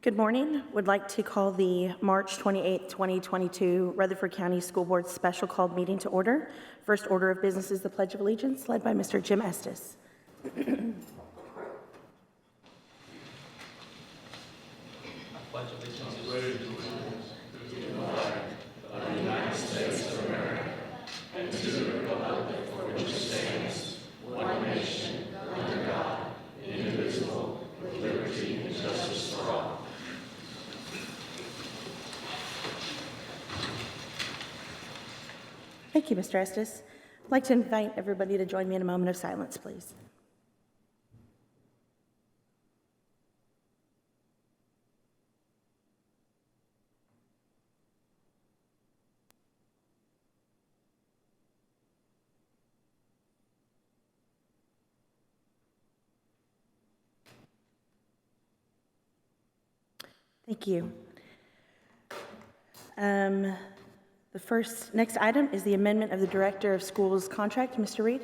Good morning. Would like to call the March 28, 2022 Rutherford County School Board Special Called Meeting to order. First order of business is the Pledge of Allegiance, led by Mr. Jim Estes. I pledge allegiance to the flag of the United States of America and to the republic for which it stands, one nation, under God, indivisible, with liberty and justice for all. Thank you, Mr. Estes. I'd like to invite everybody to join me in a moment of silence, please. Thank you. The next item is the amendment of the Director of Schools contract. Mr. Reed?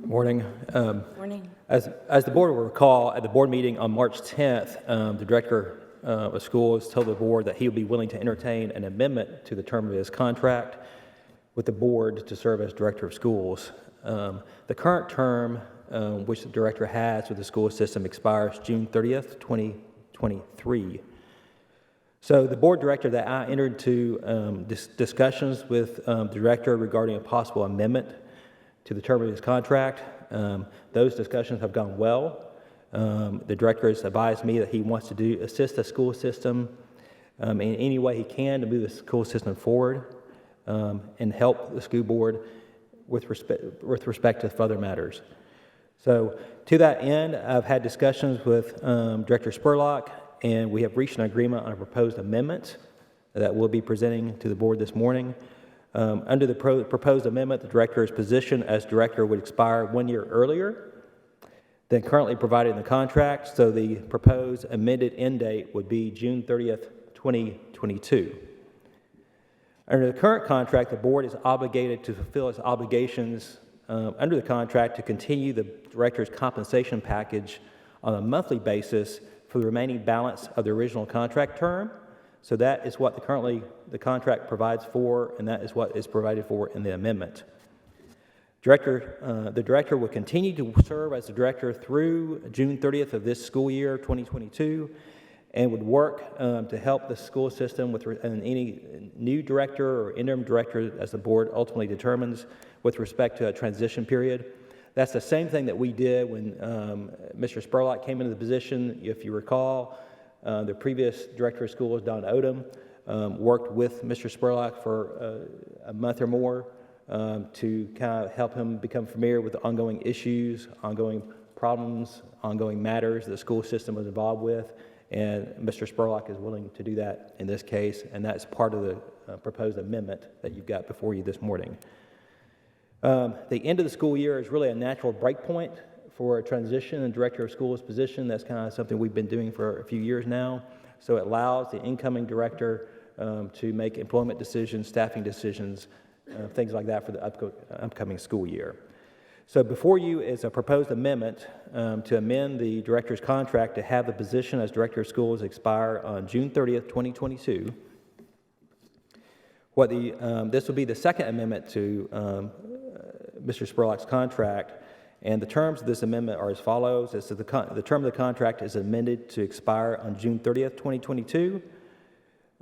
Morning. Morning. As the board will recall, at the board meeting on March 10th, the Director of Schools told the board that he would be willing to entertain an amendment to the term of his contract with the board to serve as Director of Schools. The current term which the Director has with the school system expires June 30th, 2023. So the board director that I entered into discussions with the Director regarding a possible amendment to the term of his contract. Those discussions have gone well. The Director has advised me that he wants to assist the school system in any way he can to move the school system forward and help the school board with respect to further matters. So to that end, I've had discussions with Director Spurlock, and we have reached an agreement on a proposed amendment that we'll be presenting to the board this morning. Under the proposed amendment, the Director's position as Director would expire 1 year earlier than currently provided in the contract, so the proposed amended end date would be June 30th, 2022. Under the current contract, the board is obligated to fulfill its obligations under the contract to continue the Director's compensation package on a monthly basis for the remaining balance of the original contract term. So that is what the contract provides for, and that is what is provided for in the amendment. The Director will continue to serve as the Director through June 30th of this school year, 2022, and would work to help the school system with any new Director or interim Director as the board ultimately determines with respect to a transition period. That's the same thing that we did when Mr. Spurlock came into the position. If you recall, the previous Director of Schools, Don Odom, worked with Mr. Spurlock for a month or more to kind of help him become familiar with the ongoing issues, ongoing problems, ongoing matters the school system was involved with. And Mr. Spurlock is willing to do that in this case, and that's part of the proposed amendment that you've got before you this morning. The end of the school year is really a natural break point for a transition in Director of Schools position. That's kind of something we've been doing for a few years now. So it allows the incoming Director to make employment decisions, staffing decisions, things like that for the upcoming school year. So before you is a proposed amendment to amend the Director's contract to have the position as Director of Schools expire on June 30th, 2022. This will be the second amendment to Mr. Spurlock's contract, and the terms of this amendment are as follows. The term of the contract is amended to expire on June 30th, 2022.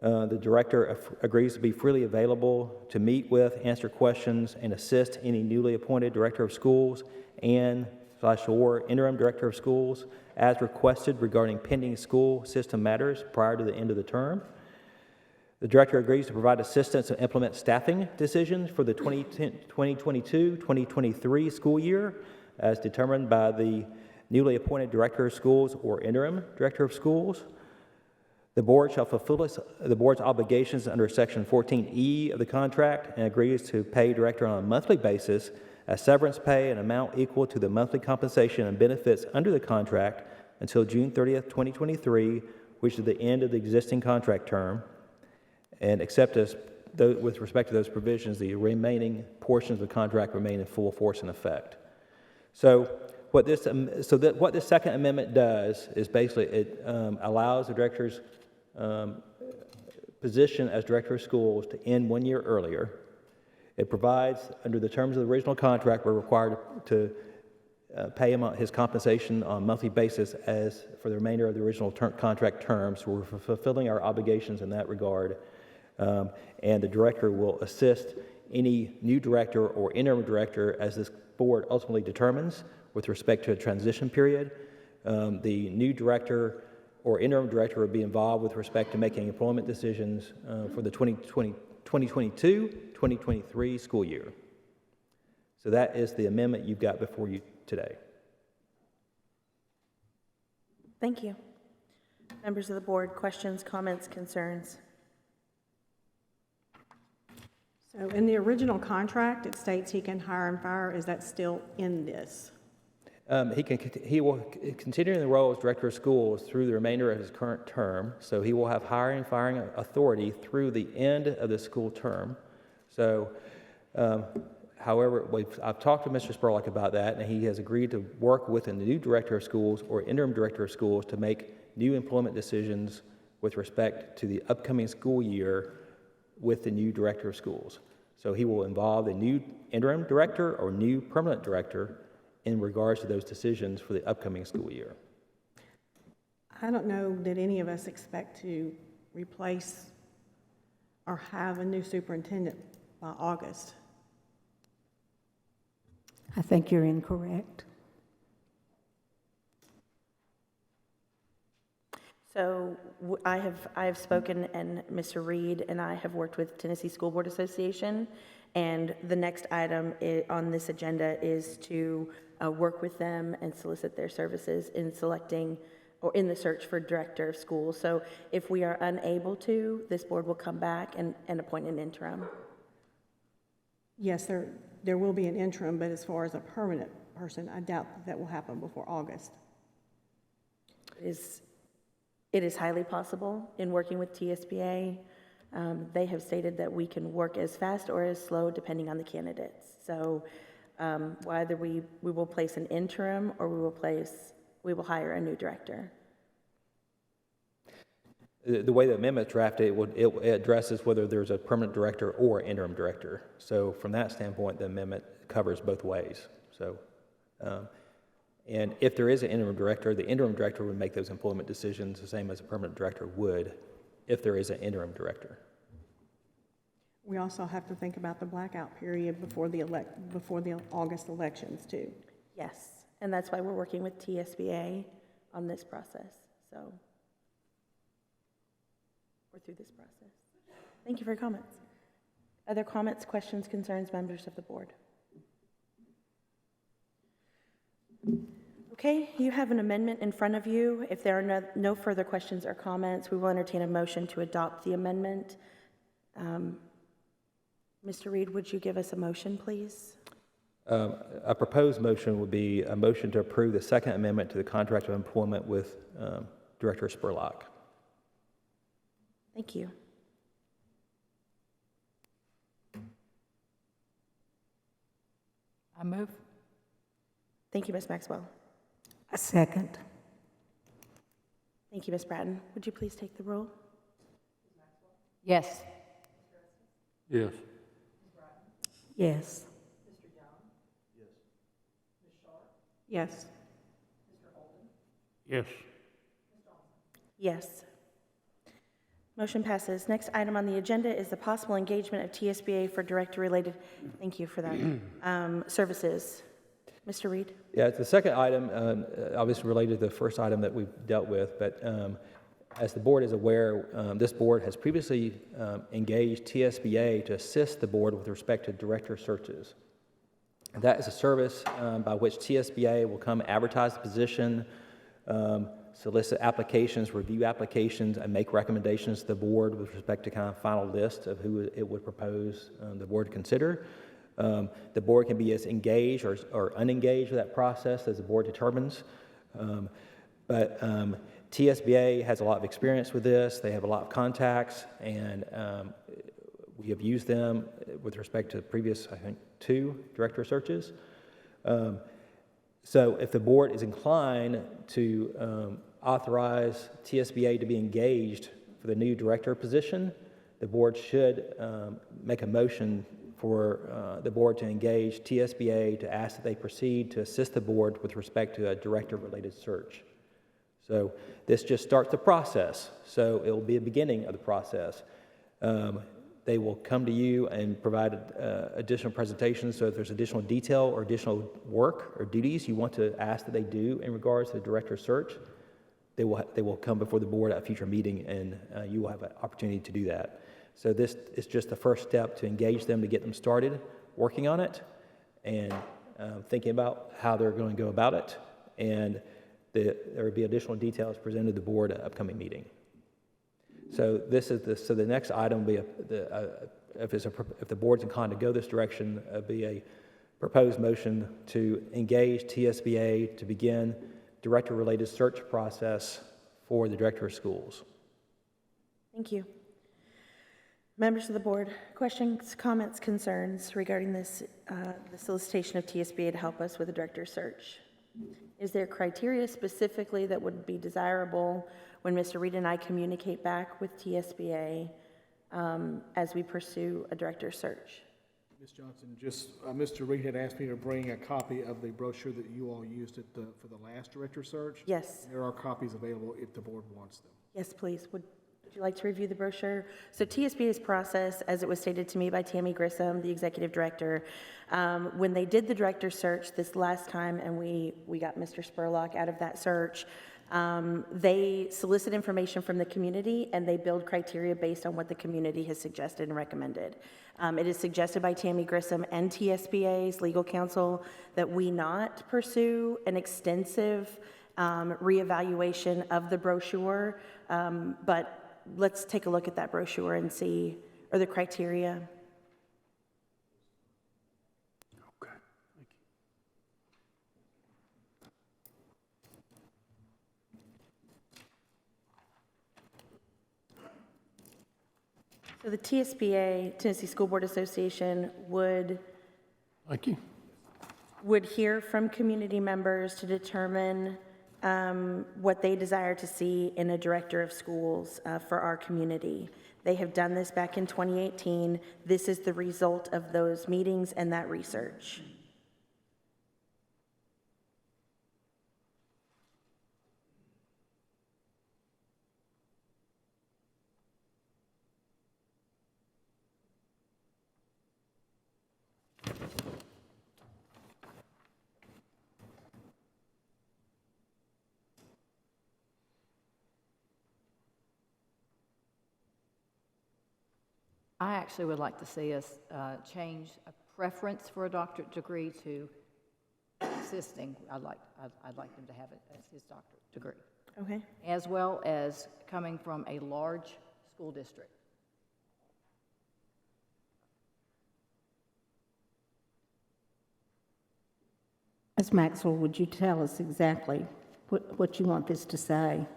The Director agrees to be freely available to meet with, answer questions, and assist any newly appointed Director of Schools and/or interim Director of Schools as requested regarding pending school system matters prior to the end of the term. The Director agrees to provide assistance to implement staffing decisions for the 2022-2023 school year as determined by the newly appointed Director of Schools or interim Director of Schools. The board shall fulfill the board's obligations under Section 14E of the contract and agrees to pay Director on a monthly basis as severance pay an amount equal to the monthly compensation and benefits under the contract until June 30th, 2023, which is the end of the existing contract term, and except as with respect to those provisions, the remaining portions of the contract remain in full force and effect. So what this second amendment does is basically it allows the director's position as director of schools to end 1 year earlier. It provides, under the terms of the original contract, we're required to pay him his compensation on a monthly basis as for the remainder of the original contract terms. So we're fulfilling our obligations in that regard. And the director will assist any new director or interim director as this board ultimately determines with respect to a transition period. The new director or interim director will be involved with respect to making employment decisions for the 2022-2023 school year. So that is the amendment you've got before you today. Thank you. Members of the board, questions, comments, concerns? So in the original contract, it states he can hire and fire. Is that still in this? He will continue in the role as director of schools through the remainder of his current term. So he will have hiring and firing authority through the end of the school term. So, however, I've talked to Mr. Spurlock about that, and he has agreed to work with a new director of schools or interim director of schools to make new employment decisions with respect to the upcoming school year with the new director of schools. So he will involve the new interim director or new permanent director in regards to those decisions for the upcoming school year. I don't know that any of us expect to replace or have a new superintendent by August. I think you're incorrect. So I have spoken, and Mr. Reed and I have worked with Tennessee School Board Association, and the next item on this agenda is to work with them and solicit their services in selecting or in the search for director of schools. So if we are unable to, this board will come back and appoint an interim. Yes, there will be an interim, but as far as a permanent person, I doubt that will happen before August. It is highly possible in working with TSBA. They have stated that we can work as fast or as slow depending on the candidates. So whether we will place an interim or we will hire a new director. The way the amendment's drafted, it addresses whether there's a permanent director or interim director. So from that standpoint, the amendment covers both ways. So, and if there is an interim director, the interim director would make those employment decisions the same as a permanent director would if there is an interim director. We also have to think about the blackout period before the August elections too. Yes, and that's why we're working with TSBA on this process. So we're through this process. Thank you for your comments. Other comments, questions, concerns, members of the board? Okay, you have an amendment in front of you. If there are no further questions or comments, we will entertain a motion to adopt the amendment. Mr. Reed, would you give us a motion, please? A proposed motion would be a motion to approve the second amendment to the contract of employment with Director Spurlock. Thank you. I move. Thank you, Ms. Maxwell. A second. Thank you, Ms. Bratton. Would you please take the roll? Yes. Yes. Yes. Yes. Yes. Yes. Motion passes. Next item on the agenda is the possible engagement of TSBA for director-related, thank you for that, services. Mr. Reed? Yeah, the second item, obviously related to the first item that we've dealt with, but as the board is aware, this board has previously engaged TSBA to assist the board with respect to director searches. That is a service by which TSBA will come advertise the position, solicit applications, review applications, and make recommendations to the board with respect to kind of final list of who it would propose the board to consider. The board can be as engaged or unengaged with that process as the board determines. But TSBA has a lot of experience with this. They have a lot of contacts, and we have used them with respect to previous, I think, 2 director searches. So if the board is inclined to authorize TSBA to be engaged for the new director position, the board should make a motion for the board to engage TSBA to ask that they proceed to assist the board with respect to a director-related search. So this just starts the process. So it will be a beginning of the process. They will come to you and provide additional presentations. So if there's additional detail or additional work or duties you want to ask that they do in regards to the director search, they will come before the board at a future meeting, and you will have an opportunity to do that. So this is just the first step to engage them, to get them started working on it and thinking about how they're going to go about it. And there will be additional details presented to the board at an upcoming meeting. So the next item will be if the board's inclined to go this direction, be a proposed motion to engage TSBA to begin director-related search process for the director of schools. Thank you. Members of the board, questions, comments, concerns regarding this, the solicitation of TSBA to help us with the director search? Is there criteria specifically that would be desirable when Mr. Reed and I communicate back with TSBA as we pursue a director search? Ms. Johnson, just Mr. Reed had asked me to bring a copy of the brochure that you all used for the last director search. Yes. There are copies available if the board wants them. Yes, please. Would you like to review the brochure? So TSBA's process, as it was stated to me by Tammy Grissom, the executive director, when they did the director search this last time, and we got Mr. Spurlock out of that search, they solicit information from the community and they build criteria based on what the community has suggested and recommended. It is suggested by Tammy Grissom and TSBA's legal counsel that we not pursue an extensive reevaluation of the brochure, but let's take a look at that brochure and see, are the criteria? Okay, thank you. So the TSBA, Tennessee School Board Association, would Thank you. hear from community members to determine what they desire to see in a director of schools for our community. They have done this back in 2018. This is the result of those meetings and that research. I actually would like to see us change a preference for a doctorate degree to assisting. I'd like him to have it as his doctorate degree, Okay. as well as coming from a large school district. Ms. Maxwell, would you tell us exactly what you want this to say?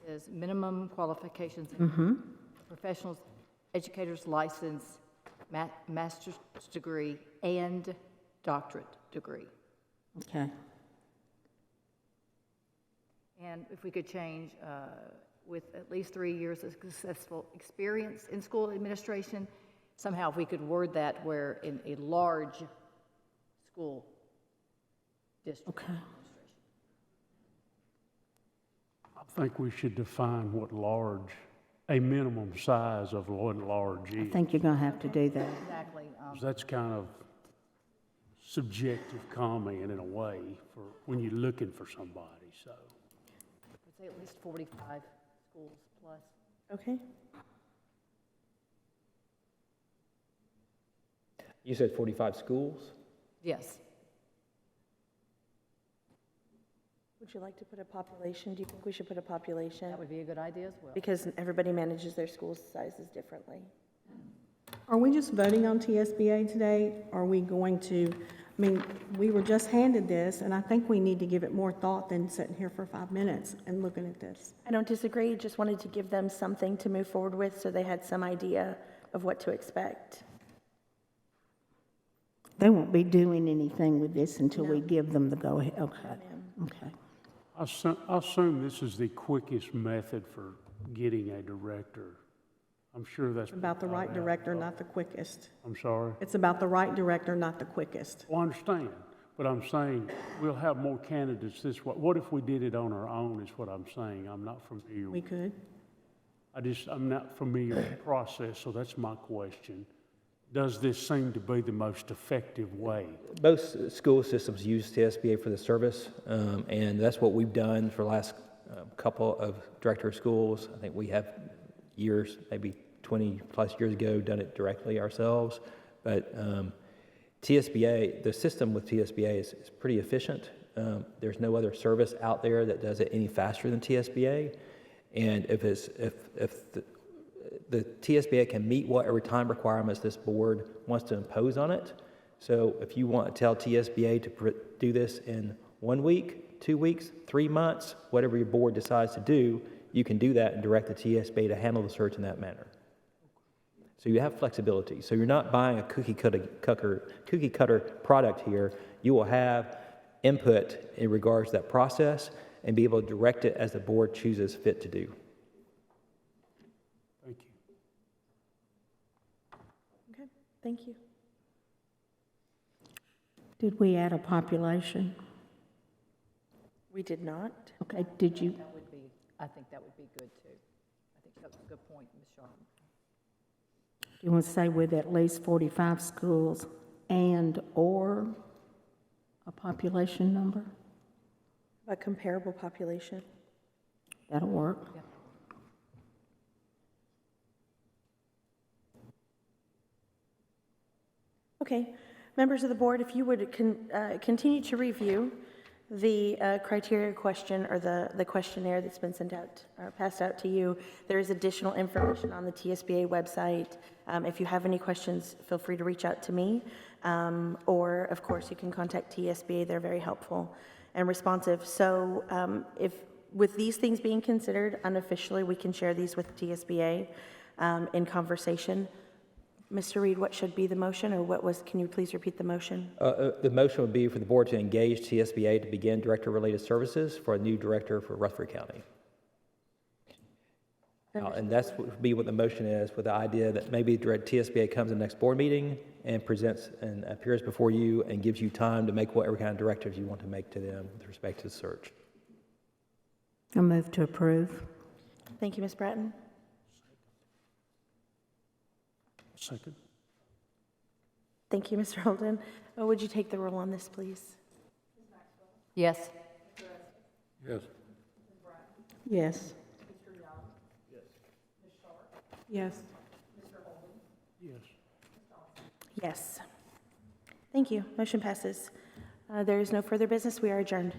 Is minimum qualifications, professional educator's license, master's degree, and doctorate degree. Okay. And if we could change with at least 3 years of successful experience in school administration, somehow if we could word that where in a large school district. Okay. I think we should define what large, a minimum size of what large I is. think you're going to have to do that. Exactly. 'Cause that's kind of subjective comment in a way for when you're looking for somebody, so. I'd say at least 45 schools plus. Okay. You said 45 schools? Yes. Would you like to put a population? Do you think we should put a population? That would be a good idea as well. Because everybody manages their school sizes differently. Are we just voting on TSBA today? Are we going to, I mean, we were just handed this, and I think we need to give it more thought than sitting here for 5 minutes and looking at this. I don't disagree, just wanted to give them something to move forward with so they had some idea of what to expect. They won't be doing anything with this until we give them the go-ahead, okay, okay. I assume this is the quickest method for getting a director. I'm sure that's. About the right director, not the quickest. I'm sorry? It's about the right director, not the quickest. Well, I understand, but I'm saying we'll have more candidates this way. What if we did it on our own is what I'm saying. I'm not familiar. We could. I'm not familiar with the process, so that's my question. Does this seem to be the most effective way? Most school systems use TSBA for the service, and that's what we've done for the last couple of director of schools. I think we have years, maybe 20 plus years ago, done it directly ourselves. But TSBA, the system with TSBA is pretty efficient. There's no other service out there that does it any faster than TSBA. And if the TSBA can meet whatever time requirements this board wants to impose on it. So if you want to tell TSBA to do this in 1 week, 2 weeks, 3 months, whatever your board decides to do, you can do that and direct the TSBA to handle the search in that manner. So you have flexibility. So you're not buying a cookie cutter product here. You will have input in regards to that process and be able to direct it as the board chooses fit to do. Thank you. Okay, thank you. Did we add a population? We did not. Okay, did you, I think that would be good too. I think that's a good point, Ms. Sharp. you want to say with at least 45 schools and/or a population number? A comparable population. That'll work. Yep. Okay, members of the board, if you would continue to review the criteria question or the questionnaire that's been sent out or passed out to you. There is additional information on the TSBA website. If you have any questions, feel free to reach out to me, or of course you can contact TSBA. They're very helpful and responsive. So if with these things being considered unofficially, we can share these with TSBA in conversation. Mr. Reed, what should be the motion, or can you please repeat the motion? The motion would be for the board to engage TSBA to begin director-related services for a new director for Rutherford County. And that's would be what the motion is, with the idea that maybe TSBA comes to the next board meeting and presents and appears before you and gives you time to make whatever kind of directives you want to make to them with respect to the search. I move to approve. Thank you, Ms. Bratton. Second. Thank you, Mr. Holden. Would you take the roll on this, please? Yes. Yes. Yes. Yes. Yes. Yes. Thank you. Motion passes. There is no further business. We are adjourned.